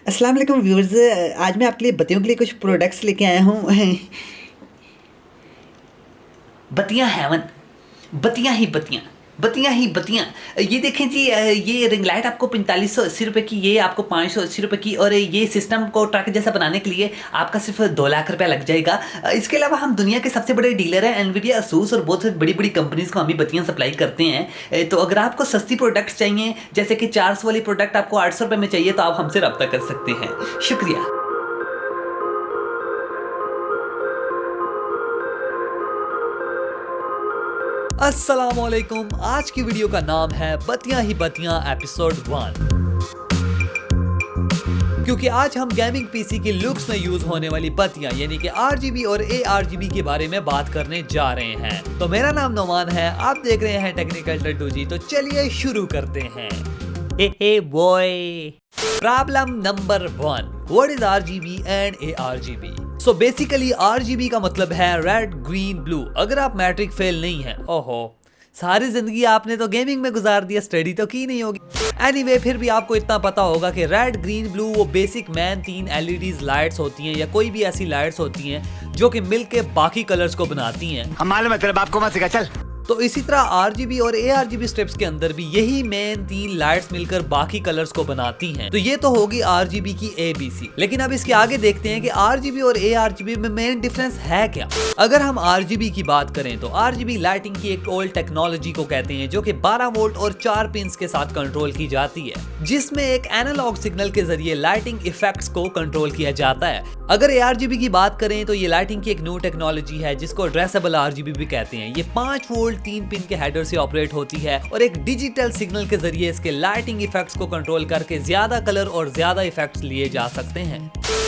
अस्सलाम वालेकुम व्यूअर्स। आज मैं आपके लिए बत्तियों के लिए कुछ प्रोडक्ट्स लेके आया हूँ। बत्तियां हेवन, बत्तियां ही बत्तियां, बत्तियां ही बत्तियां। ये देखें जी, ये रिंग लाइट आपको 4580 रुपये की, ये आपको 580 रुपये की, और ये सिस्टम को ट्रक जैसा बनाने के लिए आपका सिर्फ 2 लाख रुपया लग जाएगा। इसके अलावा हम दुनिया के सबसे बड़े डीलर हैं एनवीडिया, असूस और बहुत बड़ी बड़ी कंपनीज को हम भी बत्तियां सप्लाई करते हैं। तो अगर आपको सस्ती प्रोडक्ट्स चाहिए, जैसे कि 400 वाली प्रोडक्ट आपको 800 रुपये में चाहिए, तो आप हमसे रब्ता कर सकते हैं। शुक्रिया। अस्सलामुअलैकुम। आज की वीडियो का नाम है बत्तियां ही बत्तियां एपिसोड 1, क्योंकि आज हम गेमिंग पीसी की लुक्स में यूज होने वाली बत्तियां यानी कि RGB और ARGB के बारे में बात करने जा रहे हैं। तो मेरा नाम नोमान है, आप देख रहे हैं टेक्निकल लड्डू जी। तो चलिए शुरू करते हैं। Hey boy. Problem number 1, what is RGB and ARGB? So basically RGB का मतलब है रेड ग्रीन ब्लू। अगर आप मैट्रिक फेल नहीं है, ओहो सारी जिंदगी आपने तो गेमिंग में गुजार दिया, स्टडी तो की नहीं होगी। एनीवे, फिर भी आपको इतना पता होगा कि रेड ग्रीन ब्लू वो बेसिक मैन 3 LEDs लाइट्स होती हैं, या कोई भी ऐसी लाइट्स होती हैं जो कि मिलके बाकी कलर्स को बनाती हैं। हम मालूम है, तेरे बाप को मत सिखा, चल। तो इसी तरह RGB और ARGB स्ट्रिप्स के अंदर भी यही मेन 3 लाइट्स मिलकर बाकी कलर्स को बनाती हैं। तो ये तो होगी RGB की ABC। लेकिन अब इसके आगे देखते हैं कि RGB और ARGB में मेन डिफरेंस है क्या। अगर हम RGB की बात करें तो RGB लाइटिंग की एक ओल्ड टेक्नोलॉजी को कहते हैं, जो कि 12 वोल्ट और 4 पिंस के साथ कंट्रोल की जाती है, जिसमें एक एनालॉग सिग्नल के जरिए लाइटिंग इफेक्ट्स को कंट्रोल किया जाता है। अगर ARGB की बात करें तो ये लाइटिंग की एक न्यू टेक्नोलॉजी है जिसको एड्रेसेबल RGB भी कहते हैं। ये 5 वोल्ट 3 पिन के हेडर से ऑपरेट होती है और एक डिजिटल सिग्नल के जरिए इसके लाइटिंग इफेक्ट्स को कंट्रोल करके ज्यादा कलर और ज्यादा इफेक्ट्स लिए जा सकते हैं।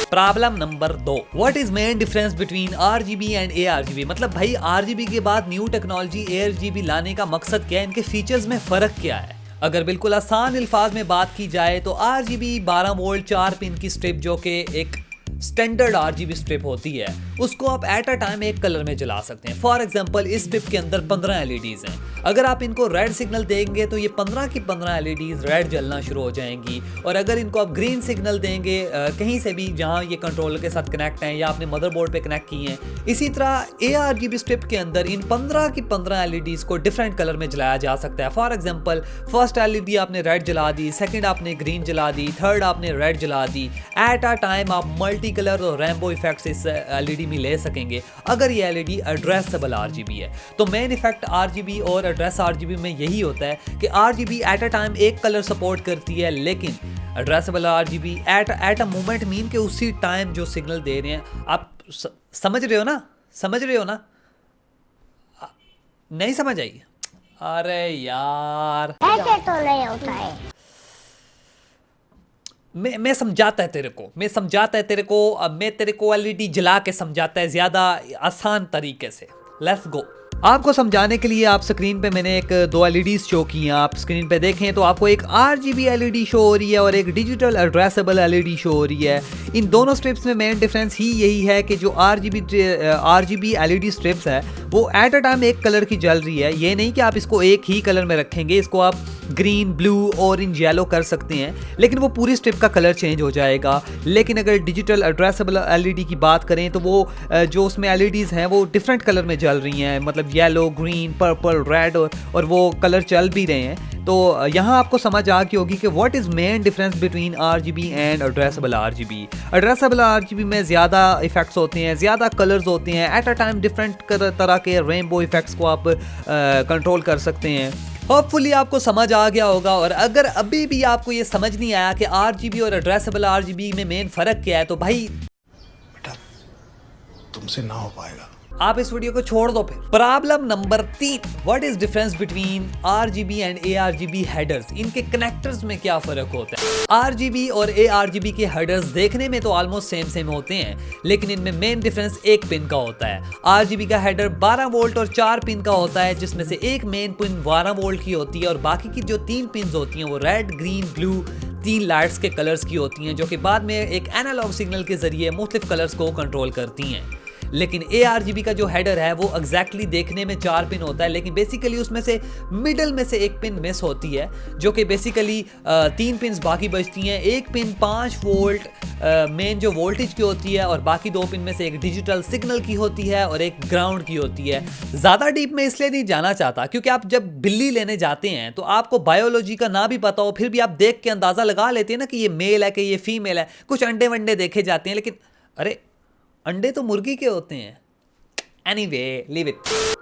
Problem number 2, what is main difference between RGB and ARGB? मतलब भाई RGB के बाद न्यू टेक्नोलॉजी ARGB लाने का मकसद क्या है, इनके फीचर्स में फर्क क्या है? अगर बिल्कुल आसान अल्फाज में बात की जाए तो RGB 12 वोल्ट 4 पिन की स्ट्रिप, जो कि एक स्टैंडर्ड RGB स्ट्रिप होती है, उसको आप एट अ टाइम एक कलर में जला सकते हैं। फॉर एग्जांपल, इस स्ट्रिप के अंदर 15 LEDs हैं। अगर आप इनको रेड सिग्नल देंगे तो ये 15 की 15 LEDs रेड जलना शुरू हो जाएंगी, और अगर इनको आप ग्रीन सिग्नल देंगे कहीं से भी जहां ये कंट्रोलर के साथ कनेक्ट हैं या आपने मदरबोर्ड पे कनेक्ट किए हैं, इसी तरह ARGB स्ट्रिप के अंदर इन 15 की 15 LEDs को डिफरेंट कलर में जलाया जा सकता है। फॉर एग्जाम्पल, फर्स्ट LED आपने रेड जला दी, सेकेंड आपने ग्रीन जला दी, थर्ड आपने रेड जला दी। एट अ टाइम आप मल्टी कलर और रैम्बो इफेक्ट्स इस LED में ले सकेंगे अगर ये LED एड्रेसेबल RGB है। तो मेन इफेक्ट RGB और एड्रेस RGB में यही होता है कि RGB एट अ टाइम एक कलर सपोर्ट करती है, लेकिन addressable RGB at a moment mean के उसी टाइम जो सिग्नल दे रहे हैं आप समझ रहे हो ना? समझ रहे हो ना? नहीं समझ आई? अरे यार, ऐसे तो नहीं होता है। मैं समझाता है तेरे को, अब मैं तेरे को LED जला के समझाता है ज्यादा आसान तरीके से। Let's go. आपको समझाने के लिए आप स्क्रीन पे मैंने एक 2 LEDs शो की हैं। आप स्क्रीन पे देखें तो आपको एक RGB LED शो हो रही है और एक डिजिटल एड्रेसेबल LED शो हो रही है। इन दोनों स्ट्रिप्स में मेन डिफरेंस ही यही है कि जो RGB LED स्ट्रिप्स है वो एट अ टाइम एक कलर की जल रही है। ये नहीं कि आप इसको एक ही कलर में रखेंगे, इसको आप ग्रीन, ब्लू, ऑरेंज, येलो कर सकते हैं, लेकिन वो पूरी स्ट्रिप का कलर चेंज हो जाएगा। लेकिन अगर डिजिटल एड्रेसेबल LED की बात करें तो वो जो उसमें LEDs हैं वो डिफरेंट कलर में जल रही हैं, मतलब येलो, ग्रीन, पर्पल, रेड, और वो कलर चल भी रहे हैं। तो यहाँ आपको समझ आ गई होगी कि what is main difference between RGB and addressable RGB। Addressable RGB में ज़्यादा इफेक्ट्स होते हैं, ज़्यादा कलर्स होते हैं, एट अ टाइम डिफरेंट तरह के रेनबो इफेक्ट्स को आप कंट्रोल कर सकते हैं। होपफुली आपको समझ आ गया होगा। और अगर अभी भी आपको ये समझ नहीं आया कि RGB और एड्रेसेबल RGB में मेन फ़र्क क्या है, तो भाई बेटा, तुमसे ना हो पाएगा। आप इस वीडियो को छोड़ दो फिर। Problem number 3, what is difference between RGB and ARGB headers? इनके कनेक्टर्स में क्या फर्क होता है? RGB और ARGB के हेडर्स देखने में तो ऑलमोस्ट सेम होते हैं, लेकिन इनमें मेन डिफरेंस एक पिन का होता है। RGB का हेडर 12 वोल्ट और 4 पिन का होता है, जिसमें से एक मेन पिन 12 वोल्ट की होती है और बाकी की जो 3 पिन होती हैं वो रेड, ग्रीन, ब्लू 3 लाइट्स के कलर्स की होती हैं, जो कि बाद में एक एनालॉग सिग्नल के जरिए मुख्तलिफ कलर्स को कंट्रोल करती हैं। लेकिन ARGB का जो हेडर है वो एग्जैक्टली देखने में 4 पिन होता है, लेकिन बेसिकली उसमें से मिडल में से एक पिन मिस होती है, जो कि बेसिकली 3 पिन बाकी बचती हैं। एक पिन 5 वोल्ट मेन जो वोल्टेज की होती है और बाकी 2 पिन में से एक डिजिटल सिग्नल की होती है और एक ग्राउंड की होती है। ज़्यादा डीप में इसलिए नहीं जाना चाहता क्योंकि आप जब बिल्ली लेने जाते हैं तो आपको बायोलॉजी का ना भी पता हो, फिर भी आप देख के अंदाज़ा लगा लेते हैं ना कि ये मेल है कि ये फीमेल है। कुछ अंडे वंडे देखे जाते हैं, लेकिन अरे अंडे तो मुर्गी के होते हैं। Anyway leave it.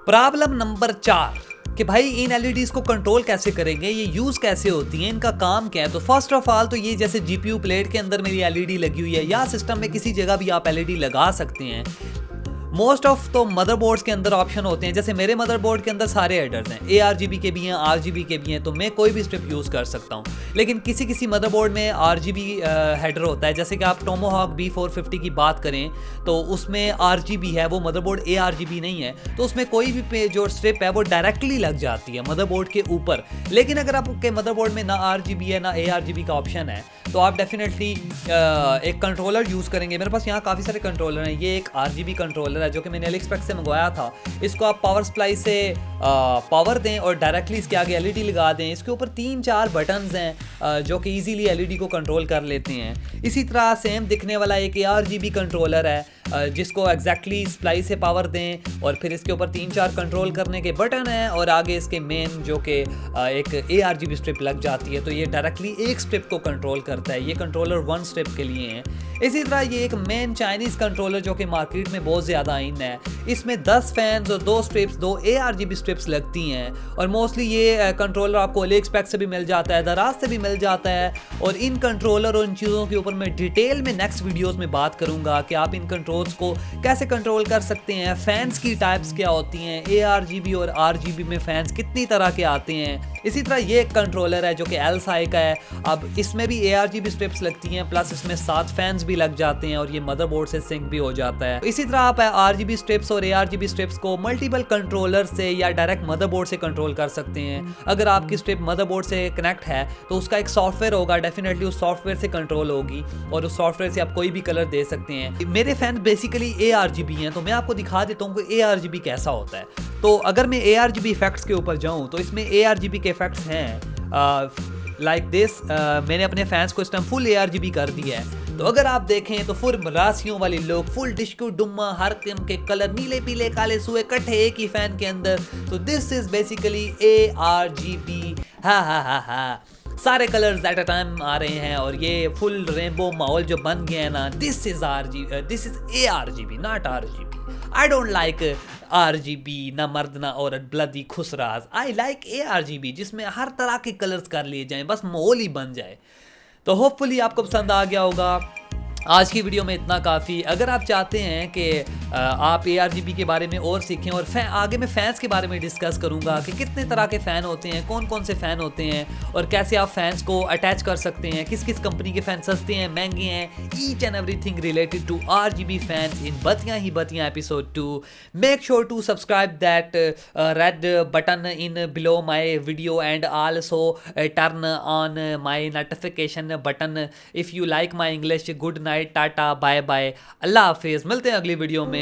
Problem number 4 कि भाई इन एलईडीज को कंट्रोल कैसे करेंगे, ये यूज कैसे होती हैं, इनका काम क्या है। तो फर्स्ट ऑफ ऑल तो ये जैसे जीपीयू प्लेट के अंदर मेरी एलईडी लगी हुई है या सिस्टम में किसी जगह भी आप एलईडी लगा सकते हैं। मोस्ट ऑफ तो मदरबोर्ड्स के अंदर ऑप्शन होते हैं, जैसे मेरे मदरबोर्ड के अंदर सारे हेडर्स हैं, ARGB के भी हैं, RGB के भी हैं, तो मैं कोई भी स्ट्रिप यूज़ कर सकता हूं। लेकिन किसी किसी मदरबोर्ड में RGB हेडर होता है, जैसे कि आप टोमोहॉक B450 की बात करें तो उसमें RGB है, वो मदरबोर्ड ARGB नहीं है, तो उसमें कोई भी जो स्ट्रिप है वो डायरेक्टली लग जाती है मदरबोर्ड के ऊपर। लेकिन अगर आपके मदरबोर्ड में ना RGB है ना ARGB का ऑप्शन है तो आप डेफिनेटली एक कंट्रोलर यूज़ करेंगे। मेरे पास यहाँ काफ़ी सारे कंट्रोलर हैं। ये एक RGB कंट्रोलर है जो कि मैंने AliExpress से मंगवाया था। इसको आप पावर सप्लाई से पावर दें और डायरेक्टली इसके आगे LED लगा दें। इसके ऊपर 3-4 बटन्स हैं जो कि इजीली LED को कंट्रोल कर लेते हैं। इसी तरह सेम दिखने वाला एक ARGB कंट्रोलर है जिसको एग्जैक्टली सप्लाई से पावर दें और फिर इसके ऊपर 3-4 कंट्रोल करने के बटन हैं और आगे इसके मेन जो कि एक ARGB स्ट्रिप लग जाती है, तो ये डायरेक्टली एक स्ट्रिप को कंट्रोल करता है। ये कंट्रोलर 1 स्ट्रिप के लिए है। इसी तरह ये एक मेन चाइनीज़ कंट्रोलर जो कि मार्केट में बहुत ज़्यादा इन है, इसमें 10 फैंस और 2 स्ट्रिप्स 2 ARGB स्ट्रिप्स लगती हैं और मोस्टली ये कंट्रोलर आपको AliExpress से भी मिल जाता है, दराज से भी मिल जाता है। और इन कंट्रोलर और इन चीज़ों के ऊपर मैं डिटेल में नेक्स्ट वीडियोस में बात करूंगा कि आप इन कंट्रोल्स को कैसे कंट्रोल कर सकते हैं, फैंस की टाइप्स क्या होती हैं, ARGB और RGB में फैंस कितनी तरह के आते हैं। इसी तरह ये एक कंट्रोलर है जो कि LSI का है। अब इसमें भी ARGB स्ट्रिप्स लगती हैं प्लस इसमें 7 फैंस भी लग जाते हैं और ये मदरबोर्ड से सिंक भी हो जाता है। इसी तरह आप RGB स्ट्रिप्स और ARGB स्ट्रिप्स को मल्टीपल कंट्रोलर से या डायरेक्ट मदरबोर्ड से कंट्रोल कर सकते हैं। अगर आपकी स्ट्रिप मदरबोर्ड से कनेक्ट है तो उसका एक सॉफ्टवेयर होगा, डेफिनेटली उस सॉफ्टवेयर से कंट्रोल होगी और उस सॉफ्टवेयर से आप कोई भी कलर दे सकते हैं। मेरे फैन बेसिकली ARGB हैं तो मैं आपको दिखा देता हूँ कि ARGB कैसा होता है। तो अगर मैं ARGB इफेक्ट्स के ऊपर जाऊँ तो इसमें ARGB के इफेक्ट्स हैं लाइक दिस। मैंने अपने फैंस को इस टाइम फुल ARGB कर दिया है। तो अगर आप देखें तो फुल राशियों वाले लोग, फुल डिस्को डुम्मा, हर किस्म के कलर, नीले पीले काले सुए इकट्ठे एक ही फैन के अंदर। तो दिस इज बेसिकली ARGB। हा सारे कलर्स एट अ टाइम आ रहे हैं और ये फुल रेनबो माहौल जो बन गया है ना, this is ARGB not RGB। I don't like RGB, ना मर्द ना औरत, bloody Khushraj. I like ARGB जिसमें हर तरह के कलर्स कर लिए जाएं, बस माहौल ही बन जाए। तो होपफुली आपको पसंद आ गया होगा। आज की वीडियो में इतना काफ़ी। अगर आप चाहते हैं कि आप ARGB के बारे में और सीखें और आगे मैं फ़ैन्स के बारे में डिस्कस करूंगा कि कितने तरह के फ़ैन होते हैं, कौन कौन से फ़ैन होते हैं और कैसे आप फैंस को अटैच कर सकते हैं, किस किस कंपनी के फ़ैन सस्ते हैं महंगे हैं, each and everything related to RGB fans in Batiyan hi Batiyan episode 2। Make sure to subscribe that red button in below my video and also turn on my notification button if you like my English. Good night, tata, bye bye, अल्लाह हाफिज़। मिलते हैं अगली video में।